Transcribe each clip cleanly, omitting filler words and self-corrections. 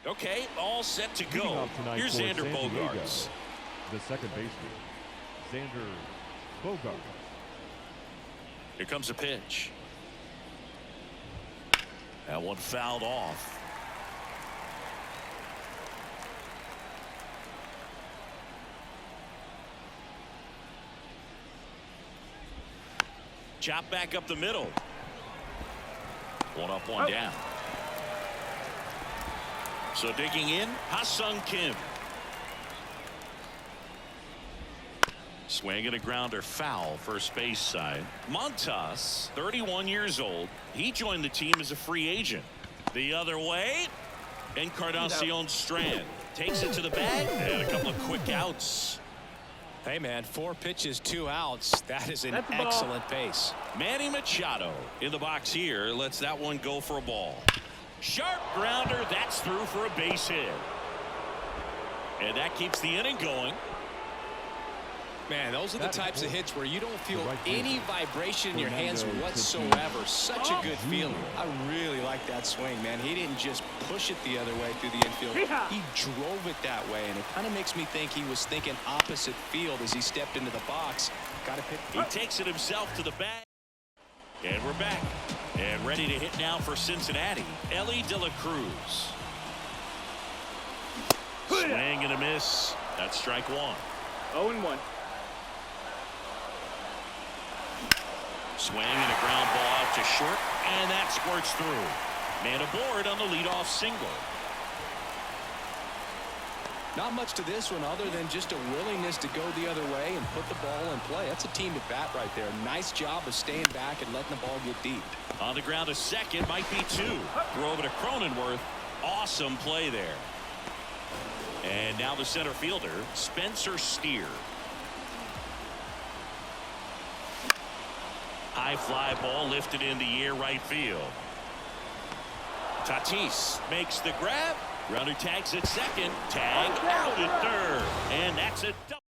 Okay, all set to go. Here's Xander Bogaerts. The second baseman, Xander Bogaerts. Here comes a pitch. That one fouled off. Chop back up the middle. One up, one down. So digging in, Ha-Sung Kim. Swing and a grounder, foul, first base side. Montas, 31 years old. He joined the team as a free agent. The other way, Encarnacion Strand takes it to the bag and a couple of quick outs. Hey, man, 4 pitches, 2 outs. That is an excellent pace. Manny Machado in the box here. Lets that one go for a ball. Sharp grounder. That's through for a base hit. And that keeps the inning going. Man, those are the types of hits where you don't feel any vibration in your hands whatsoever. Such a good feeling. I really like that swing, man. He didn't just push it the other way through the infield. He drove it that way, and it kind of makes me think he was thinking opposite field as he stepped into the box. Got to pick. He takes it himself to the bag. And we're back. And ready to hit now for Cincinnati. Ellie De La Cruz. Swing and a miss. That's strike one. 0-1. Swing and a ground ball out to short, and that squirts through. Man aboard on the leadoff single. Not much to this one other than just a willingness to go the other way and put the ball in play. That's a team at bat right there. Nice job of staying back and letting the ball get deep. On the ground to second, might be 2. Throw over to Cronenworth. Awesome play there. And now the center fielder, Spencer Steer. High fly ball lifted in the air right field. Tatis makes the grab. Runner tags at second. Tag out at third. And that's a double.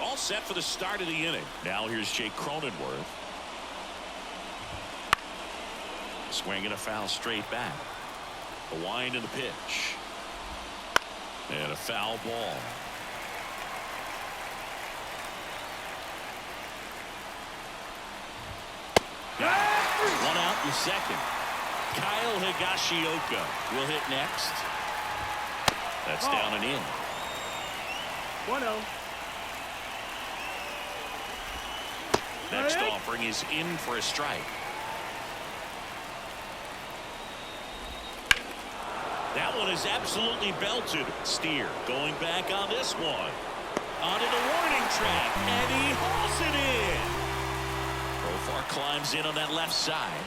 All set for the start of the inning. Now here's Jake Cronenworth. Swing and a foul straight back. A wind in the pitch. And a foul ball. One out in the second. Kyle Higashioka will hit next. That's down and in. 1-0. Next offering is in for a strike. That one is absolutely belted. Steer going back on this one. Onto the warning track, and he hauls it in. Profar climbs in on that left side.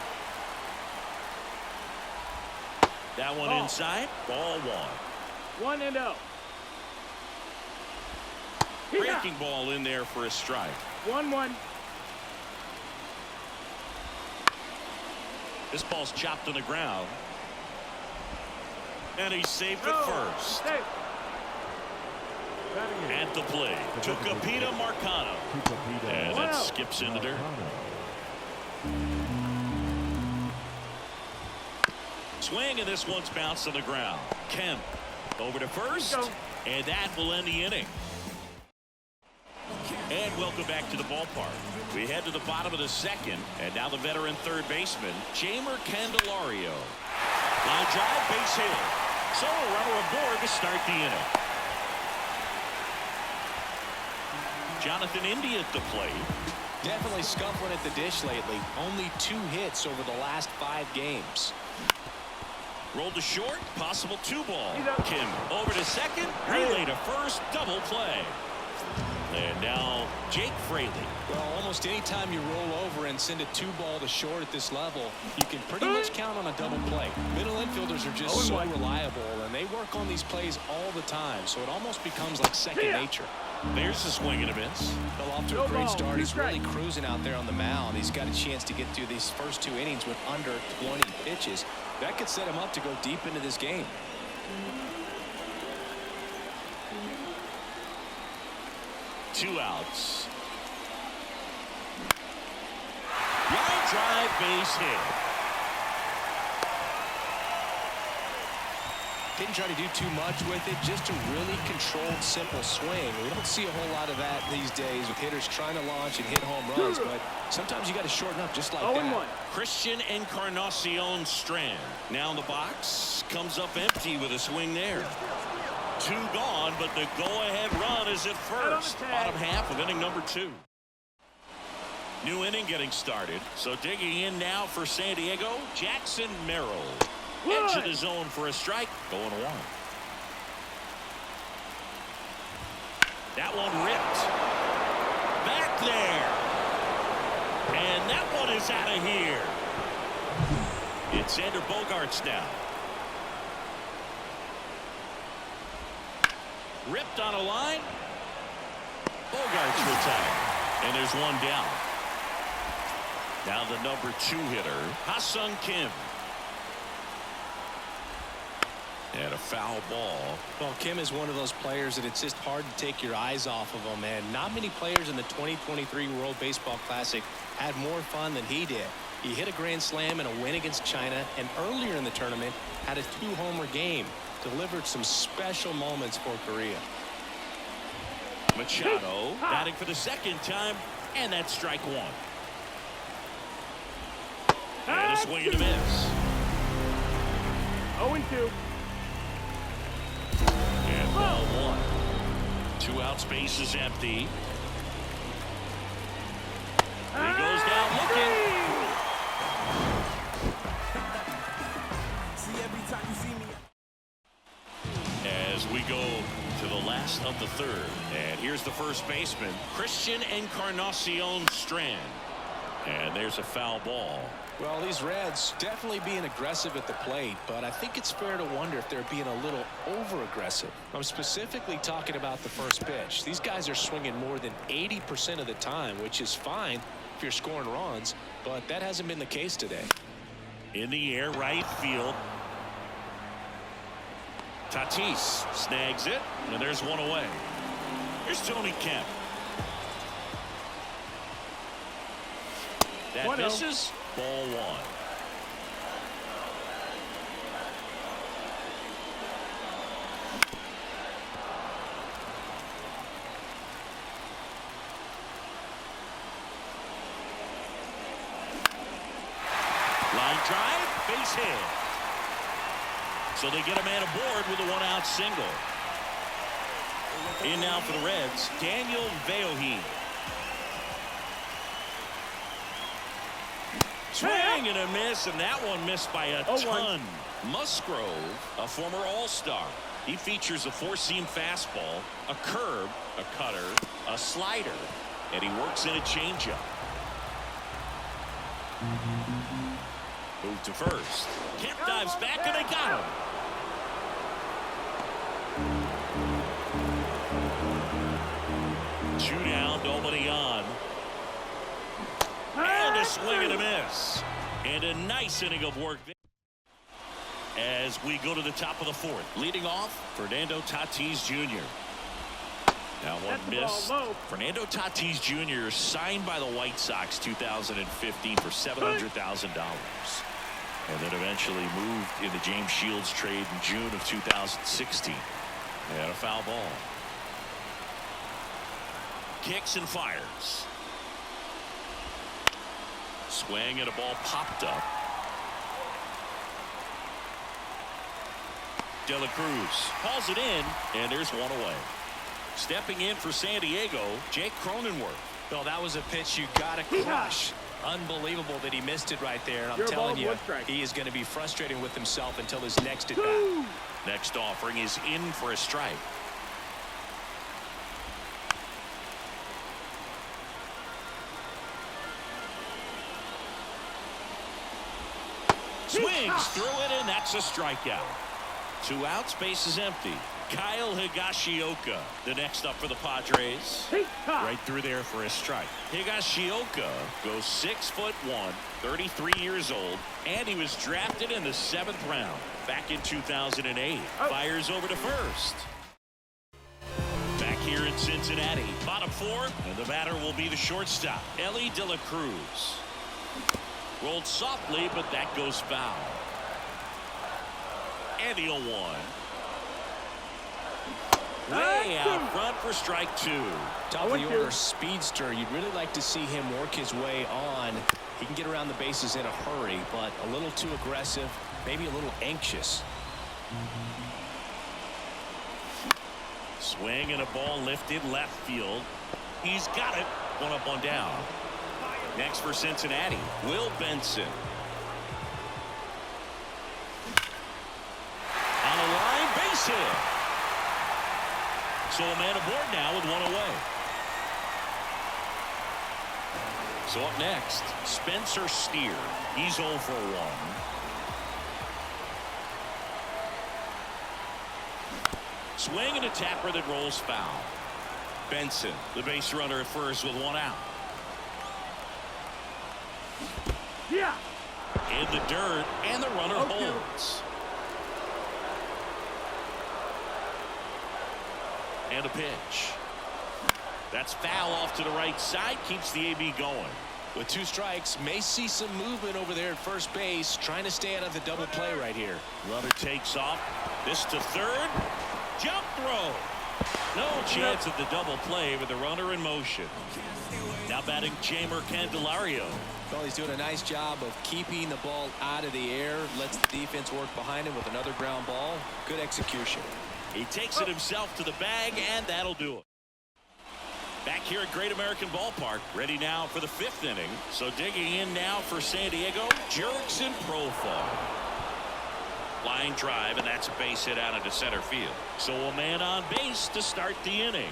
That one inside. Ball 1. 1-0. Breaking ball in there for a strike. 1-1. This ball's chopped on the ground. And he saved it first. At the plate, Tucupita Marcano. And that skips in the dirt. Swing, and this one's bounced on the ground. Kemp over to first, and that will end the inning. And welcome back to the ballpark. We head to the bottom of the second, and now the veteran third baseman, Jeimer Candelario. Line drive, base hit. So a runner aboard to start the inning. Jonathan India at the plate. Definitely scuffling at the dish lately. Only 2 hits over the last 5 games. Rolled to short, possible 2-ball. Kim over to second, relay to first, double play. And now Jake Fraley. Well, almost any time you roll over and send a 2-ball to short at this level, you can pretty much count on a double play. Middle infielders are just so reliable, and they work on these plays all the time, so it almost becomes like second nature. There's a swing and a miss. Well, off to a great start. He's really cruising out there on the mound. He's got a chance to get through these first 2 innings with under 20 pitches. That could set him up to go deep into this game. Two outs. Line drive, base hit. Didn't try to do too much with it, just a really controlled, simple swing. We don't see a whole lot of that these days with hitters trying to launch and hit home runs, but sometimes you got to shorten up just like that. 0-1. Christian Encarnacion Strand now in the box, comes up empty with a swing there. 2 gone, but the go-ahead run is at first. Bottom half of inning number 2. New inning getting started. So digging in now for San Diego, Jackson Merrill. Edge of the zone for a strike. Going 1. That one ripped. Back there. And that one is out of here. It's Xander Bogaerts now. Ripped on a line. Bogaerts retired. And there's 1 down. Now the number 2 hitter, Ha-Sung Kim. And a foul ball. Well, Kim is one of those players that it's just hard to take your eyes off of him, man. Not many players in the 2023 World Baseball Classic had more fun than he did. He hit a grand slam in a win against China, and earlier in the tournament had a 2-homer game. Delivered some special moments for Korea. Machado batting for the 2nd time, and that's strike 1. And a swing and a miss. 0-2. And ball 1. 2 outs, base is empty. He goes down looking. As we go to the last of the 3rd. And here's the first baseman, Christian Encarnacion Strand. And there's a foul ball. Well, these Reds definitely being aggressive at the plate, but I think it's fair to wonder if they're being a little over-aggressive. I'm specifically talking about the first pitch. These guys are swinging more than 80% of the time, which is fine if you're scoring runs, but that hasn't been the case today. In the air, right field. Tatis snags it, and there's 1 away. Here's Tony Kemp. That 1-0. misses. Ball 1. Line drive, base hit. So they get a man aboard with a 1-out single. In now for the Reds, Daniel Veohi. Swing and a miss, and that one missed by a ton. Musgrove, a former All-Star. He features a 4-seam fastball, a curve, a cutter, a slider, and he works in a changeup. Move to first. Kemp dives back, and they got him. Two down, nobody on. And a swing and a miss. And a nice inning of work there. As we go to the top of the 4th. Leading off, Fernando Tatis Jr. Now one miss. Fernando Tatis Jr. signed by the White Sox 2015 for $700,000. And then eventually moved in the James Shields trade in June of 2016. And a foul ball. Kicks and fires. Swing and a ball popped up. De La Cruz hauls it in, and there's 1 away. Stepping in for San Diego, Jake Cronenworth. Well, that was a pitch you got to crush. Unbelievable that he missed it right there. And I'm telling you, he is going to be frustrated with himself until his next at bat. Next offering is in for a strike. Swings through it, and that's a strikeout. 2 outs, base is empty. Kyle Higashioka, the next up for the Padres. Right through there for a strike. Higashioka goes 6'1", 33 years old, and he was drafted in the 7th round back in 2008. Fires over to first. Back here in Cincinnati, bottom 4, and the batter will be the shortstop, Ellie De La Cruz. Rolled softly, but that goes foul. And the 0-1. Way out front for strike 2. Top of the order speedster. You'd really like to see him work his way on. He can get around the bases in a hurry, but a little too aggressive, maybe a little anxious. Swing and a ball lifted left field. He's got it. One up, one down. Next for Cincinnati, Will Benson. On the line, base hit. So a man aboard now with one away. So up next, Spencer Steer. He's 0 for 1. Swing and a tapper that rolls foul. Benson, the base runner at first with one out. Yeah. In the dirt, and the runner holds. And a pitch. That's foul off to the right side, keeps the AB going. With 2 strikes, may see some movement over there at first base, trying to stay out of the double play right here. Runner takes off. This to third. Jump throw. No chance at the double play with the runner in motion. Now batting Jeimer Candelario. Well, he's doing a nice job of keeping the ball out of the air. Lets the defense work behind him with another ground ball. Good execution. He takes it himself to the bag, and that'll do it. Back here at Great American Ballpark, ready now for the 5th inning. So digging in now for San Diego, Jurickson Profar. Line drive, and that's a base hit out into center field. So a man on base to start the inning.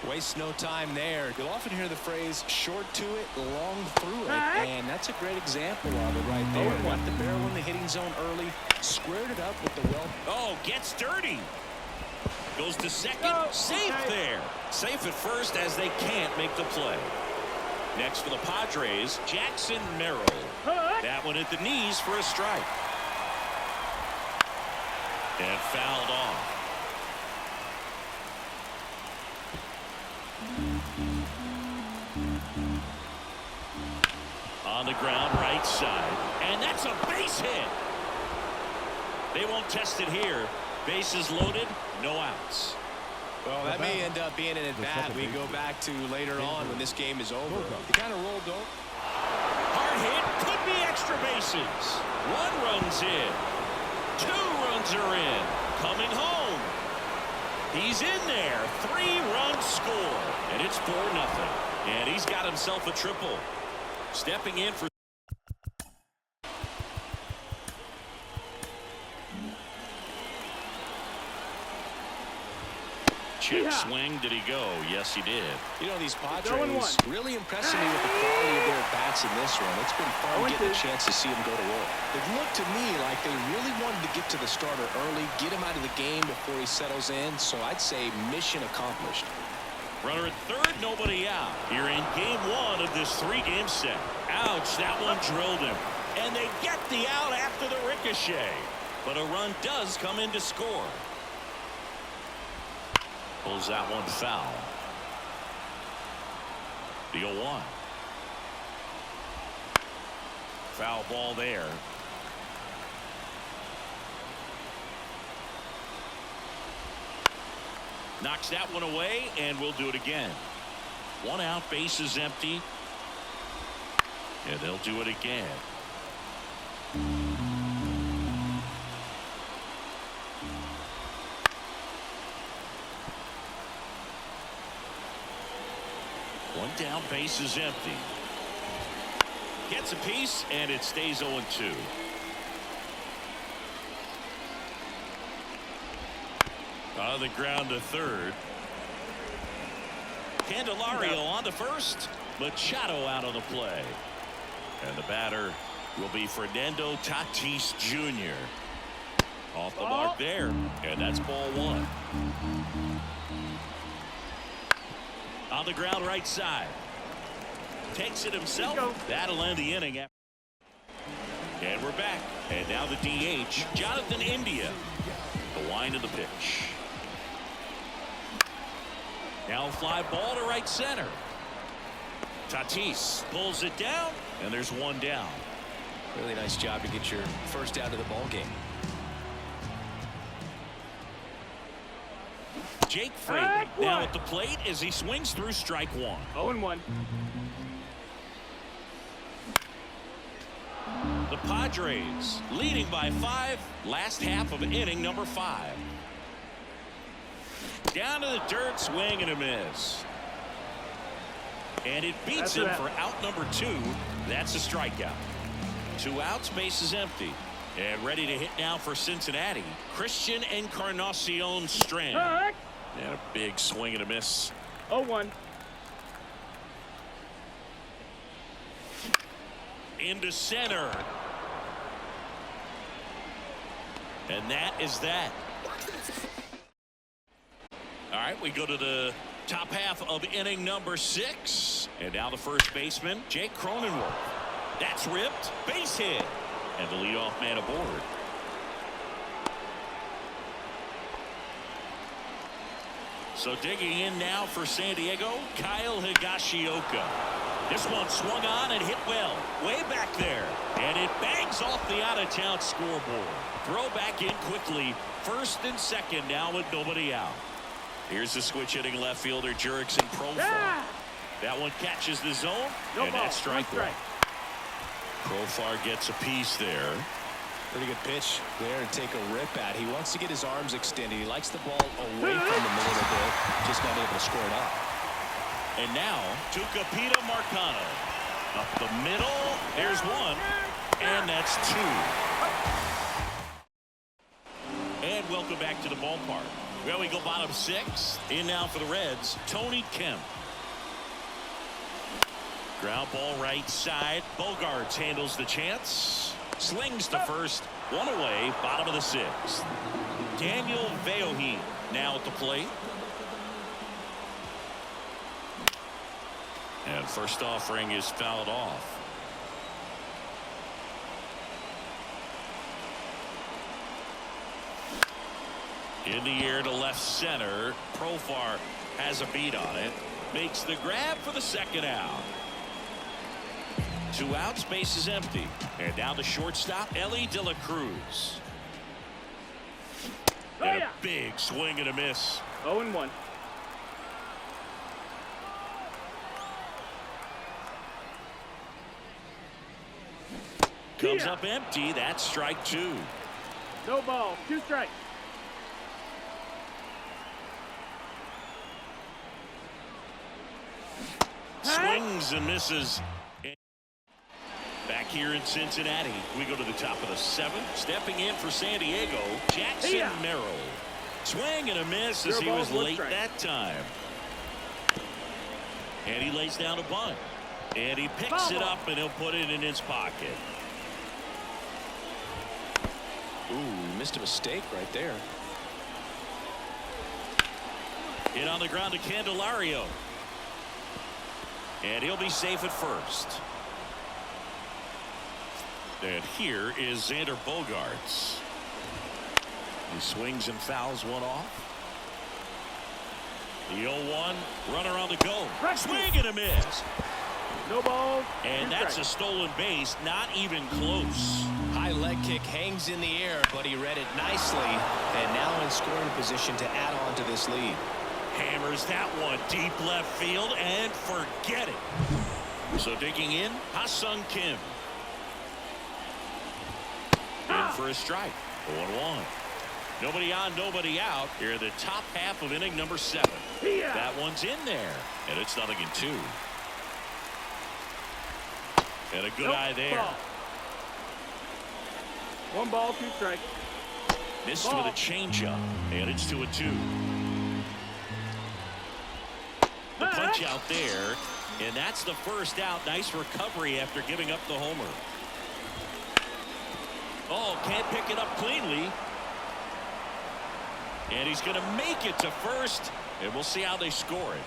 Waste no time there. You'll often hear the phrase short to it, long through it, and that's a great example of it right there. Got the barrel in the hitting zone early, squared it up with the well. Oh, gets dirty. Goes to second, safe there. Safe at first as they can't make the play. Next for the Padres, Jackson Merrill. That one at the knees for a strike. And fouled off. On the ground, right side. And that's a base hit. They won't test it here. Bases loaded, no outs. Well, that may end up being an at-bat we go back to later on when this game is over. He kind of rolled over. Hard hit, could be extra bases. 1 run's in. 2 runs are in. Coming home. He's in there. 3-run score. And it's 4-0. And he's got himself a triple. Stepping in for chip swing. Did he go? Yes, he did. You know, these Padres really impressing me with the quality of their bats in this one. It's been fun getting a chance to see them go to work. It looked to me like they really wanted to get to the starter early, get him out of the game before he settles in. So I'd say mission accomplished. Runner at third, nobody out. Here in game 1 of this 3-game set. Ouch, that one drilled him. And they get the out after the ricochet. But a run does come in to score. Pulls that one foul. The 0-1. Foul ball there. Knocks that one away, and we'll do it again. 1 out, base is empty. And they'll do it again. One down, base is empty. Gets a piece, and it stays 0-2. On the ground to third. Candelario on to first. Machado out of the play. And the batter will be Fernando Tatis Jr. Off the mark there. And that's ball 1. On the ground right side. Takes it himself. That'll end the inning. And we're back. And now the DH, Jonathan India. The wind of the pitch. Now a fly ball to right center. Tatis pulls it down, and there's 1 down. Really nice job to get your first out of the ball game. Jake Fraley now at the plate as he swings through strike one. 0-1. The Padres leading by 5, last half of inning number 5. Down to the dirt, swing and a miss. And it beats him for out number 2. That's a strikeout. 2 outs, base is empty. And ready to hit now for Cincinnati, Christian Encarnacion Strand. And a big swing and a miss. 0-1. Into center. And that is that. All right, we go to the top half of inning number 6. And now the first baseman, Jake Cronenworth. That's ripped. Base hit. And the leadoff man aboard. So digging in now for San Diego, Kyle Higashioka. This one swung on and hit well. Way back there. And it bangs off the out-of-town scoreboard. Throw back in quickly. First and second now with nobody out. Here's the switch hitting left fielder Jurickson Profar. That one catches the zone. And that's strike one. Profar gets a piece there. Pretty good pitch there to take a rip at. He wants to get his arms extended. He likes the ball away from him a little bit. Just not able to score it up. And now Tucupita Marcano. Up the middle. There's one. And that's 2. And welcome back to the ballpark. Well, we go bottom 6. In now for the Reds, Tony Kemp. Ground ball right side. Bogarts handles the chance. Slings to first. 1 away. Bottom of the 6th. Daniel Veohin now at the plate. And first offering is fouled off. In the air to left center. Profar has a beat on it. Makes the grab for the second out. 2 outs, base is empty. And now the shortstop, Ellie De La Cruz. And a big swing and a miss. 0-1. Comes up empty. That's strike 2. No ball. 2 strikes. Swings and misses. Back here in Cincinnati, we go to the top of the 7th. Stepping in for San Diego, Jackson Merrill. Swing and a miss as he was late that time. And he lays down a bunt. And he picks it up and he'll put it in his pocket. Ooh, missed a mistake right there. Hit on the ground to Candelario. And he'll be safe at first. And here is Xander Bogarts. He swings and fouls one off. The 0-1, runner on the go. Swing and a miss. No ball. And that's a stolen base, not even close. High leg kick hangs in the air, but he read it nicely. And now in scoring position to add on to this lead. Hammers that one deep left field and forget it. So digging in, Ha-Sung Kim. In for a strike. 0-1. Nobody on, nobody out. Here in the top half of inning number 7. That one's in there. And it's 0-2. And a good eye there. Ball. 1 ball, 2 strikes. Missed with a changeup. And it's 2-2. The punch out there. And that's the first out. Nice recovery after giving up the homer. Oh, can't pick it up cleanly. And he's going to make it to first. And we'll see how they score it.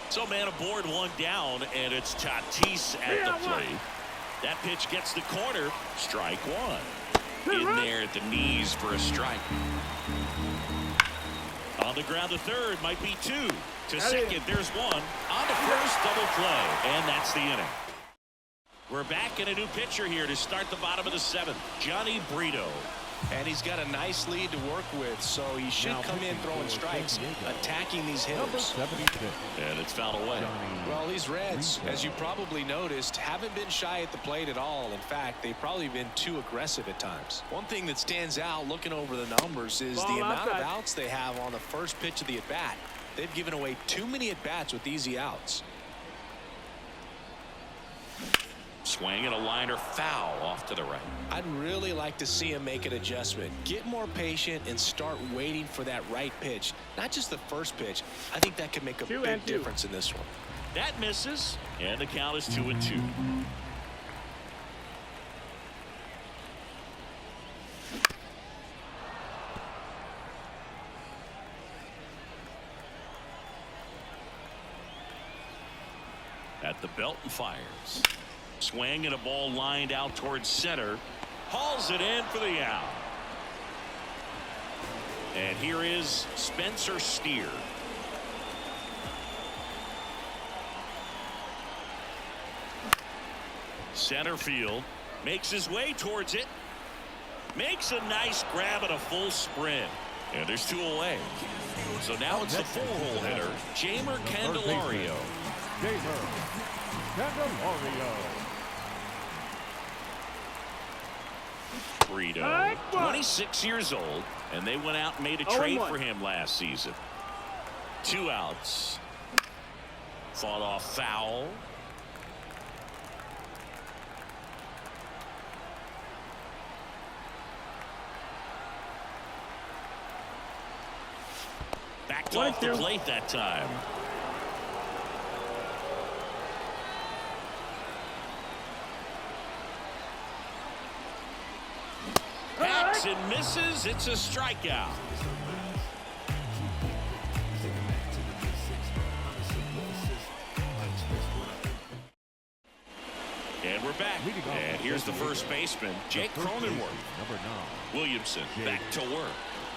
So man aboard, 1 down. And it's Tatis at the plate. That pitch gets the corner. Strike 1. In there at the knees for a strike. On the ground, the third might be 2. To second, there's 1. On the first, double play. And that's the inning. We're back in a new pitcher here to start the bottom of the 7th. Johnny Brito. And he's got a nice lead to work with, so he should Now come in throwing strikes, attacking these Number hitters. 76. And it's fouled away. Well, these Reds, as you probably noticed, haven't been shy at the plate at all. In fact, they've probably been too aggressive at times. One thing that stands out looking over the numbers is the amount of outs they have on the first pitch of the at-bat. They've given away too many at-bats with easy outs. Swing and a liner foul off to the right. I'd really like to see him make an adjustment. Get more patient and start waiting for that right pitch. Not just the first pitch. I think that could make a big difference in this one. That misses, and the count is 2-2. At the belt and fires. Swing and a ball lined out towards center. Hauls it in for the out. And here is Spencer Steer. Center field. Makes his way towards it. Makes a nice grab at a full sprint. And there's 2 away. So now it's the full-hole hitter, Jamer Candelario. Jamer Candelario. Brito, 26 years old, and they went out and made a trade for him last season. 2 outs. Fought off foul. Backed off the plate that time. Hacks and misses. It's a strikeout. And we're back. And here's the first baseman, Jake Cronenworth. Number 9. Williamson back to work.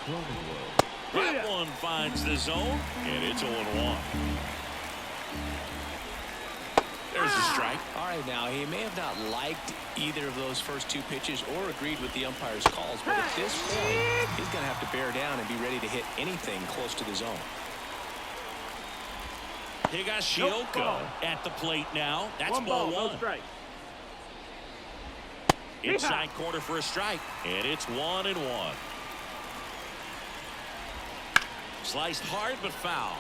Cronenworth. That one finds the zone, and it's 0-1. There's the strike. All right, now, he may have not liked either of those first 2 pitches or agreed with the umpire's calls, but at this point, he's going to have to bear down and be ready to hit anything close to the zone. Higashioka at the plate now. That's ball 1. No strike. Inside corner for a strike, and it's 1-1. Sliced hard but foul.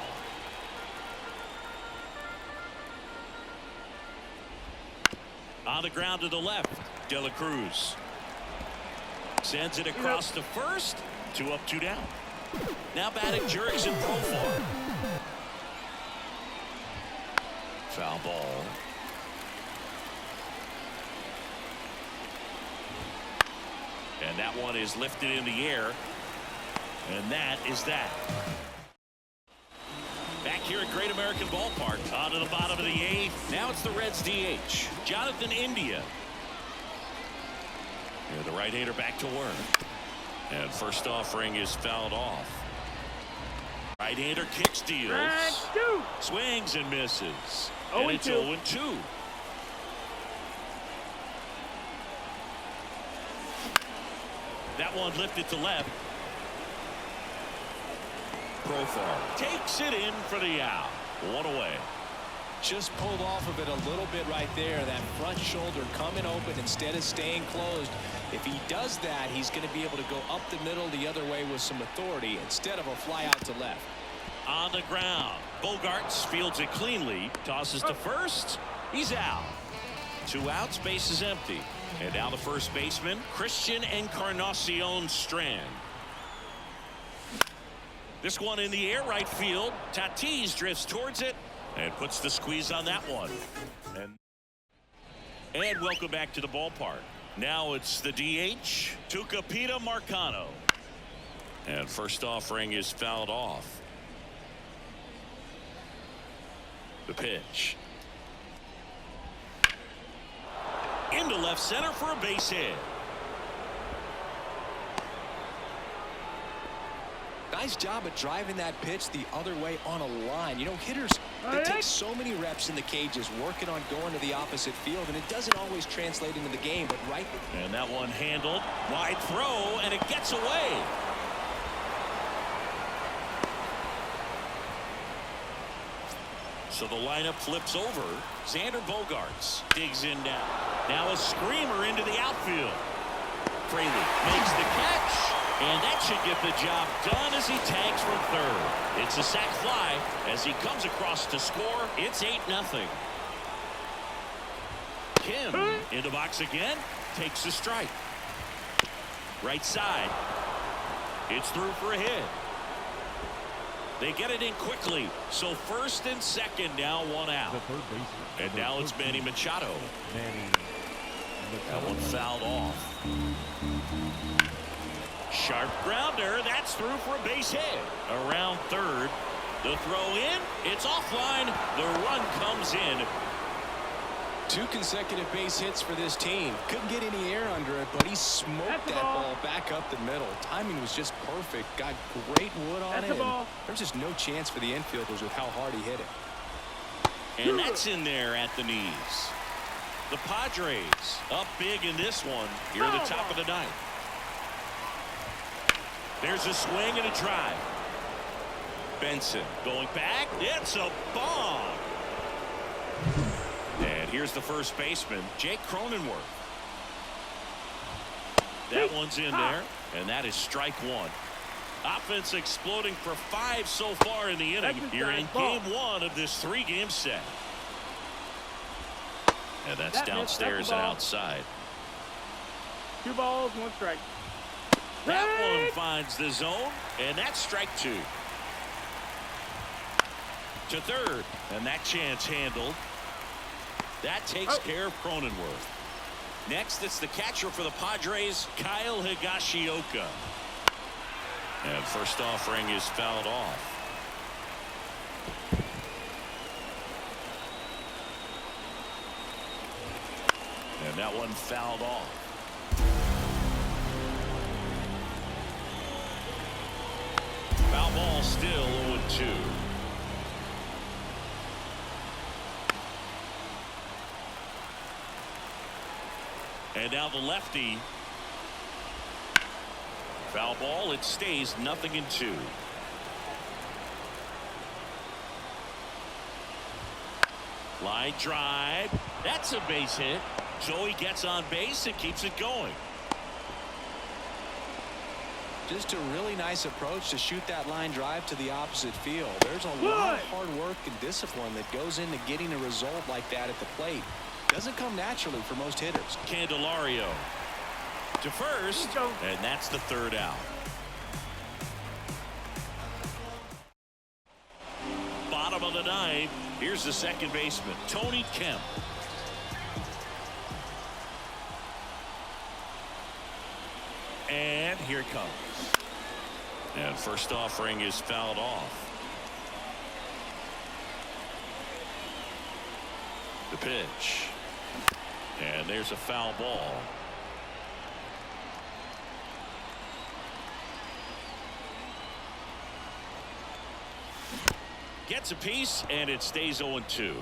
On the ground to the left, De La Cruz sends it across to first. 2 up, 2 down. Now batting Jurickson Profar. Foul ball. And that one is lifted in the air. And that is that. Back here at Great American Ballpark, on to the bottom of the 8th. Now it's the Reds DH, Jonathan India. And the right-hander back to work. And first offering is fouled off. Right-hander kick steals. Swings and misses. And it's 0-2. That one lifted to left. Profar takes it in for the out. 1 away. Just pulled off of it a little bit right there. That front shoulder coming open instead of staying closed. If he does that, he's going to be able to go up the middle the other way with some authority instead of a fly out to left. On the ground, Bogarts fields it cleanly, tosses to first. He's out. 2 outs, base is empty. And now the first baseman, Christian Encarnacion Strand. This one in the air, right field. Tatis drifts towards it and puts the squeeze on that one. And welcome back to the ballpark. Now it's the DH, Tucupita Marcano. And first offering is fouled off. The pitch. Into left center for a base hit. Nice job of driving that pitch the other way on a line. You know, hitters, they take so many reps in the cages working on going to the opposite field, and it doesn't always translate into the game, but right. And that one handled. Wide throw, and it gets away. So the lineup flips over. Xander Bogaerts digs in now. Now a screamer into the outfield. Fraley makes the catch, and that should get the job done as he tags from third. It's a sac fly as he comes across to score. It's 8-0. Kim in the box again, takes the strike. Right side. It's through for a hit. They get it in quickly. So first and second now, one out. The third baseman. And now it's Manny Machado. Manny That one fouled off. Sharp grounder. That's through for a base hit. Around third. The throw in. It's offline. The run comes in. 2 consecutive base hits for this team. Couldn't get any air under it, but he smoked that ball back up the middle. Timing was just perfect. Got great wood on it. There's just no chance for the infielders with how hard he hit it. And that's in there at the knees. The Padres up big in this one here at the top of the ninth. There's a swing and a drive. Benson going back. It's a bomb. And here's the first baseman, Jake Cronenworth. That one's in there, and that is strike one. Offense exploding for 5 so far in the inning. You're in game 1 of this 3-game set. And that's downstairs and outside. 2 balls, 1 strike. That one finds the zone, and that's strike 2. To third, and that chance handled. That takes care of Cronenworth. Next, it's the catcher for the Padres, Kyle Higashioka. And first offering is fouled off. And that one fouled off. Foul ball still 0-2. And now the lefty. Foul ball. It stays 0-2. Line drive. That's a base hit. So he gets on base and keeps it going. Just a really nice approach to shoot that line drive to the opposite field. There's a lot of hard work and discipline that goes into getting a result like that at the plate. Doesn't come naturally for most hitters. Candelario to first, and that's the third out. Bottom of the ninth. Here's the second baseman, Tony Kemp. And here it comes. And first offering is fouled off. The pitch. And there's a foul ball. Gets a piece, and it stays 0-2.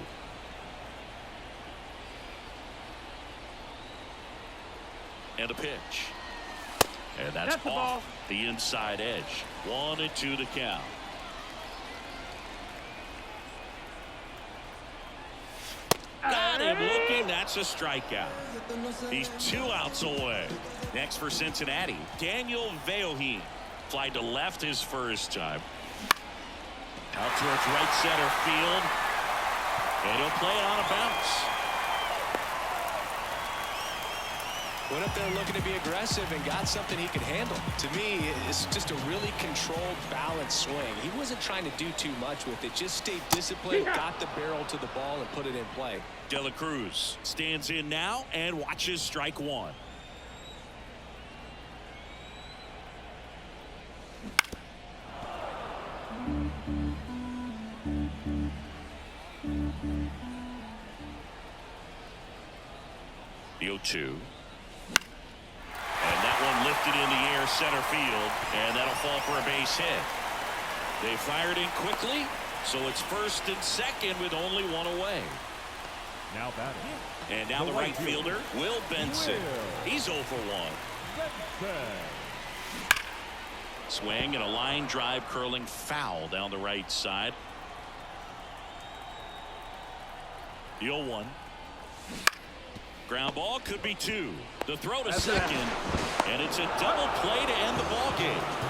And a pitch. And that's off the inside edge. 1-2 to count. Got him looking. That's a strikeout. He's 2 outs away. Next for Cincinnati, Daniel Veohin. Fly to left his first time. Out towards right center field. And he'll play it on a bounce. Went up there looking to be aggressive and got something he could handle. To me, it's just a really controlled, balanced swing. He wasn't trying to do too much with it. Just stayed disciplined, got the barrel to the ball, and put it in play. De La Cruz stands in now and watches strike one. The 0-2. And that one lifted in the air center field, and that'll fall for a base hit. They fired in quickly, so it's first and second with only one away. Now batting. And now the right fielder, Will Benson. He's 0 for 1. Benson. Swing and a line drive curling foul down the right side. The 0-1. Ground ball could be 2. The throw to second, and it's a double play to end the ball game.